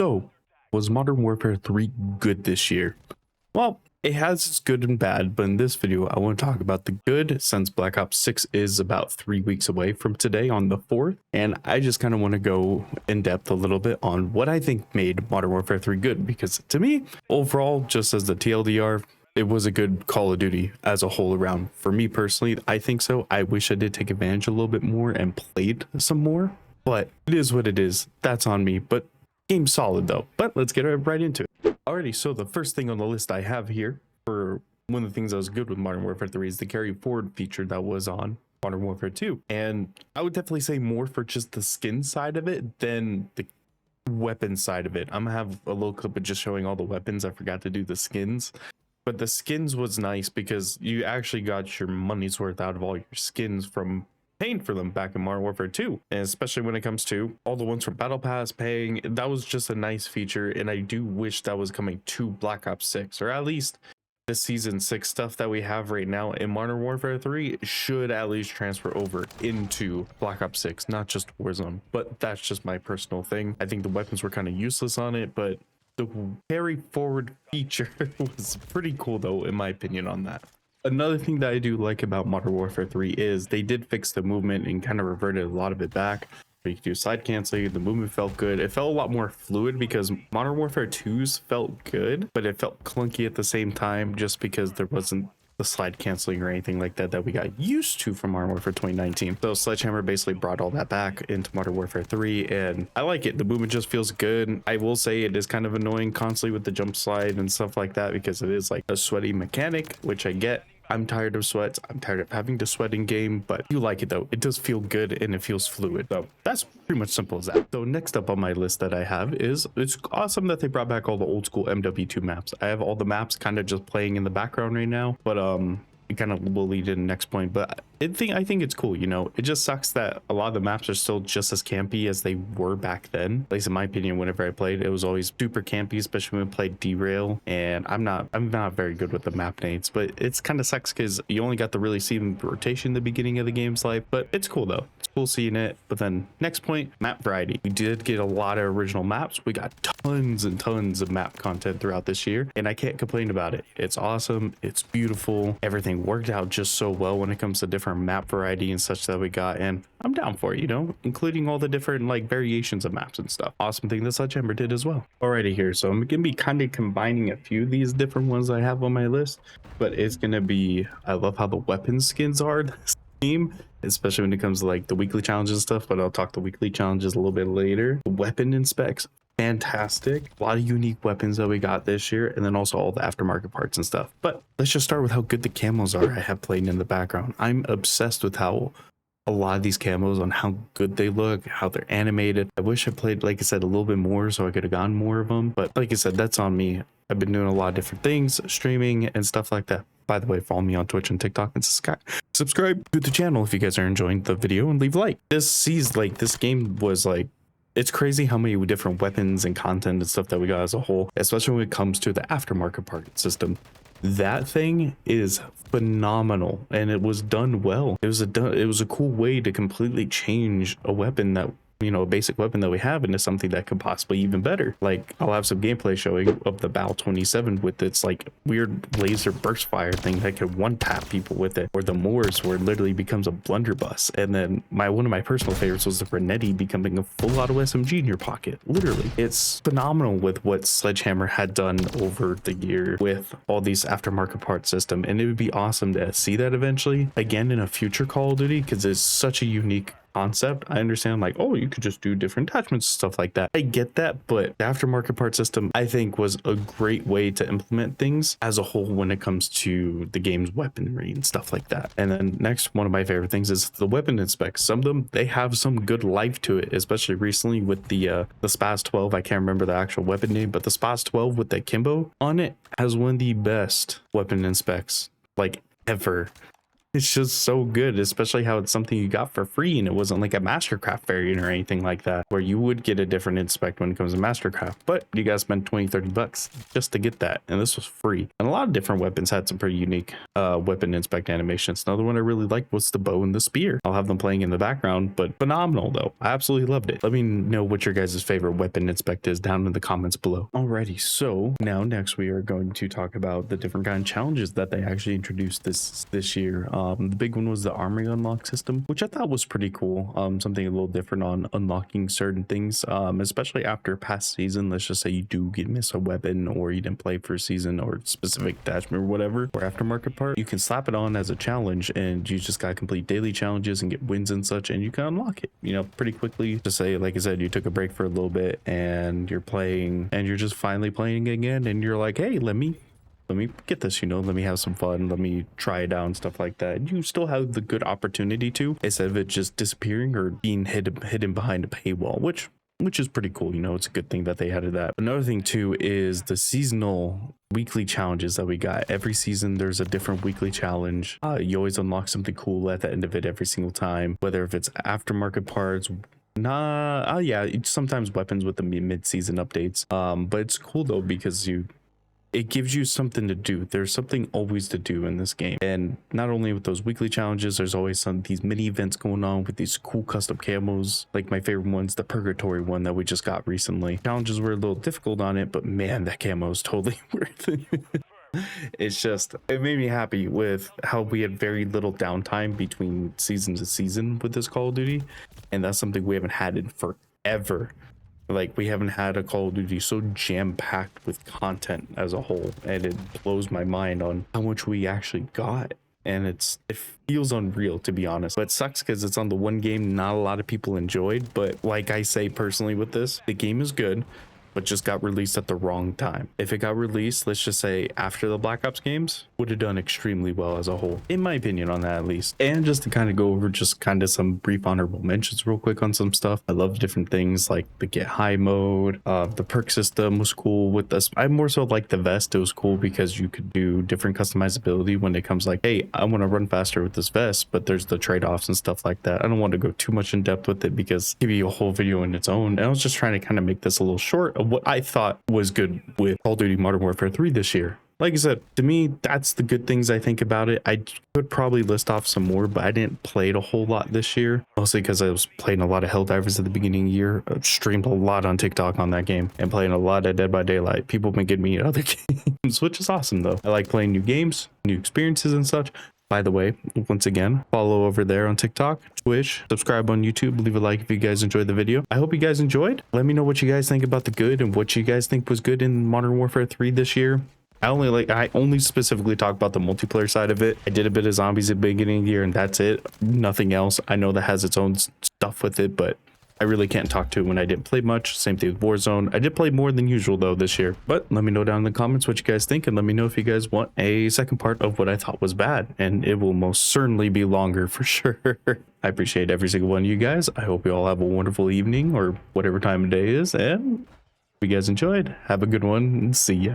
So, was Modern Warfare 3 good this year? Well, it has its good and bad, but in this video, I want to talk about the good since Black Ops 6 is about 3 weeks away from today on the 4th. And I just kind of want to go in depth a little bit on what I think made Modern Warfare 3 good, because to me, overall, just as the TLDR, it was a good Call of Duty as a whole around. For me personally, I think so. I wish I did take advantage a little bit more and played some more, but it is what it is. That's on me. But game's solid though. But let's get right into it. Alrighty, so the first thing on the list I have here for one of the things that was good with Modern Warfare 3 is the carry forward feature that was on Modern Warfare 2. And I would definitely say more for just the skin side of it than the weapon side of it. I'm gonna have a little clip of just showing all the weapons. I forgot to do the skins. But the skins was nice because you actually got your money's worth out of all your skins from paying for them back in Modern Warfare 2, and especially when it comes to all the ones from Battle Pass paying. That was just a nice feature, and I do wish that was coming to Black Ops 6, or at least the season 6 stuff that we have right now in Modern Warfare 3 should at least transfer over into Black Ops 6, not just Warzone. But that's just my personal thing. I think the weapons were kind of useless on it, but the carry forward feature was pretty cool though, in my opinion, on that. Another thing that I do like about Modern Warfare 3 is they did fix the movement and kind of reverted a lot of it back. You could do side canceling, the movement felt good. It felt a lot more fluid because Modern Warfare 2's felt good, but it felt clunky at the same time just because there wasn't the slide canceling or anything like that that we got used to from Modern Warfare 2019. So Sledgehammer basically brought all that back into Modern Warfare 3, and I like it. The movement just feels good. I will say it is kind of annoying constantly with the jump slide and stuff like that because it is like a sweaty mechanic, which I get. I'm tired of sweats. I'm tired of having to sweat in game, but you like it though. It does feel good and it feels fluid. So that's pretty much simple as that. So next up on my list that I have is, it's awesome that they brought back all the old school MW2 maps. I have all the maps kind of just playing in the background right now, but it kind of will lead to the next point. But I think it's cool, you know. It just sucks that a lot of the maps are still just as campy as they were back then. At least in my opinion, whenever I played, it was always super campy, especially when we played Derail. And I'm not very good with the map names, but it's kind of sucks because you only got to really see the rotation in the beginning of the game's life. But it's cool though. It's cool seeing it. But then next point, map variety. We did get a lot of original maps. We got tons and tons of map content throughout this year, and I can't complain about it. It's awesome. It's beautiful. Everything worked out just so well when it comes to different map variety and such that we got, and I'm down for it, you know, including all the different like variations of maps and stuff. Awesome thing that Sledgehammer did as well. Alrighty here, so I'm gonna be kind of combining a few of these different ones I have on my list, but it's gonna be, I love how the weapon skins are this game, especially when it comes to like the weekly challenges and stuff, but I'll talk the weekly challenges a little bit later. The weapon inspects, fantastic. A lot of unique weapons that we got this year, and then also all the aftermarket parts and stuff. But let's just start with how good the camos are I have playing in the background. I'm obsessed with how a lot of these camos, on how good they look, how they're animated. I wish I played, like I said, a little bit more so I could have gotten more of them, but like I said, that's on me. I've been doing a lot of different things, streaming and stuff like that. By the way, follow me on Twitch and TikTok and subscribe to the channel if you guys are enjoying the video, and leave a like. This game was like, it's crazy how many different weapons and content and stuff that we got as a whole, especially when it comes to the aftermarket part system. That thing is phenomenal, and it was done well. It was a cool way to completely change a weapon that, you know, a basic weapon that we have into something that could possibly even better. Like, I'll have some gameplay showing of the Bal 27 with its like weird laser burst fire thing that could one tap people with it, or the Moors where it literally becomes a blunderbuss. And then one of my personal favorites was the Renetti becoming a full auto SMG in your pocket. Literally, it's phenomenal with what Sledgehammer had done over the year with all these aftermarket part system, and it would be awesome to see that eventually again in a future Call of Duty, because it's such a unique concept. I understand, like, oh, you could just do different attachments, stuff like that. I get that, but the aftermarket part system, I think, was a great way to implement things as a whole when it comes to the game's weaponry and stuff like that. And then next, one of my favorite things is the weapon inspects. Some of them, they have some good life to it, especially recently with the Spaz 12. I can't remember the actual weapon name, but the Spaz 12 with the Kimbo on it has one of the best weapon inspects like ever. It's just so good, especially how it's something you got for free and it wasn't like a Mastercraft variant or anything like that, where you would get a different inspect when it comes to Mastercraft, but you guys spend 20-30 bucks just to get that. And this was free. And a lot of different weapons had some pretty unique weapon inspect animations. Another one I really liked was the bow and the spear. I'll have them playing in the background, but phenomenal though. I absolutely loved it. Let me know what your guys' favorite weapon inspect is down in the comments below. Alrighty, so now next we are going to talk about the different kind of challenges that they actually introduced this year. The big one was the armory unlock system, which I thought was pretty cool. Something a little different on unlocking certain things, especially after past season. Let's just say you do miss a weapon, or you didn't play for a season or specific attachment or whatever, or aftermarket part, you can slap it on as a challenge and you just gotta complete daily challenges and get wins and such, and you can unlock it, you know, pretty quickly. To say, like I said, you took a break for a little bit and you're playing and you're just finally playing again and you're like, hey, let me get this, you know, let me have some fun, let me try it out and stuff like that. You still have the good opportunity to, instead of it just disappearing or being hidden behind a paywall, which is pretty cool. You know, it's a good thing that they added that. Another thing too is the seasonal weekly challenges that we got. Every season there's a different weekly challenge. You always unlock something cool at the end of it every single time, whether if it's aftermarket parts, yeah, sometimes weapons with the mid-season updates. But it's cool though, because it gives you something to do. There's something always to do in this game. And not only with those weekly challenges, there's always these mini events going on with these cool custom camos. Like my favorite one's the Purgatory one that we just got recently. Challenges were a little difficult on it, but man, that camo is totally worth it. It's just, it made me happy with how we had very little downtime between season to season with this Call of Duty. And that's something we haven't had in forever. Like, we haven't had a Call of Duty so jam-packed with content as a whole, and it blows my mind on how much we actually got. And it feels unreal, to be honest. But it sucks because it's on the one game not a lot of people enjoyed. But like I say personally with this, the game is good, but just got released at the wrong time. If it got released, let's just say after the Black Ops games, would have done extremely well as a whole, in my opinion on that at least. And just to kind of go over just kind of some brief honorable mentions real quick on some stuff. I love different things like the get high mode. The perk system was cool with this. I more so like the vest. It was cool because you could do different customizability when it comes like, hey, I want to run faster with this vest, but there's the trade-offs and stuff like that. I don't want to go too much in depth with it because give you a whole video in its own. And I was just trying to kind of make this a little short of what I thought was good with Call of Duty Modern Warfare 3 this year. Like I said, to me, that's the good things I think about it. I could probably list off some more, but I didn't play it a whole lot this year. Mostly because I was playing a lot of Helldivers at the beginning of the year. I streamed a lot on TikTok on that game and playing a lot of Dead by Daylight. People have been getting me other games, which is awesome though. I like playing new games, new experiences and such. By the way, once again, follow over there on TikTok, Twitch, subscribe on YouTube, leave a like if you guys enjoyed the video. I hope you guys enjoyed. Let me know what you guys think about the good and what you guys think was good in Modern Warfare 3 this year. I only specifically talk about the multiplayer side of it. I did a bit of zombies at the beginning of the year and that's it. Nothing else. I know that has its own stuff with it, but I really can't talk to it when I didn't play much. Same thing with Warzone. I did play more than usual though this year, but let me know down in the comments what you guys think, and let me know if you guys want a second part of what I thought was bad, and it will most certainly be longer for sure. I appreciate every single one of you guys. I hope you all have a wonderful evening or whatever time of day is, and if you guys enjoyed, have a good one and see ya.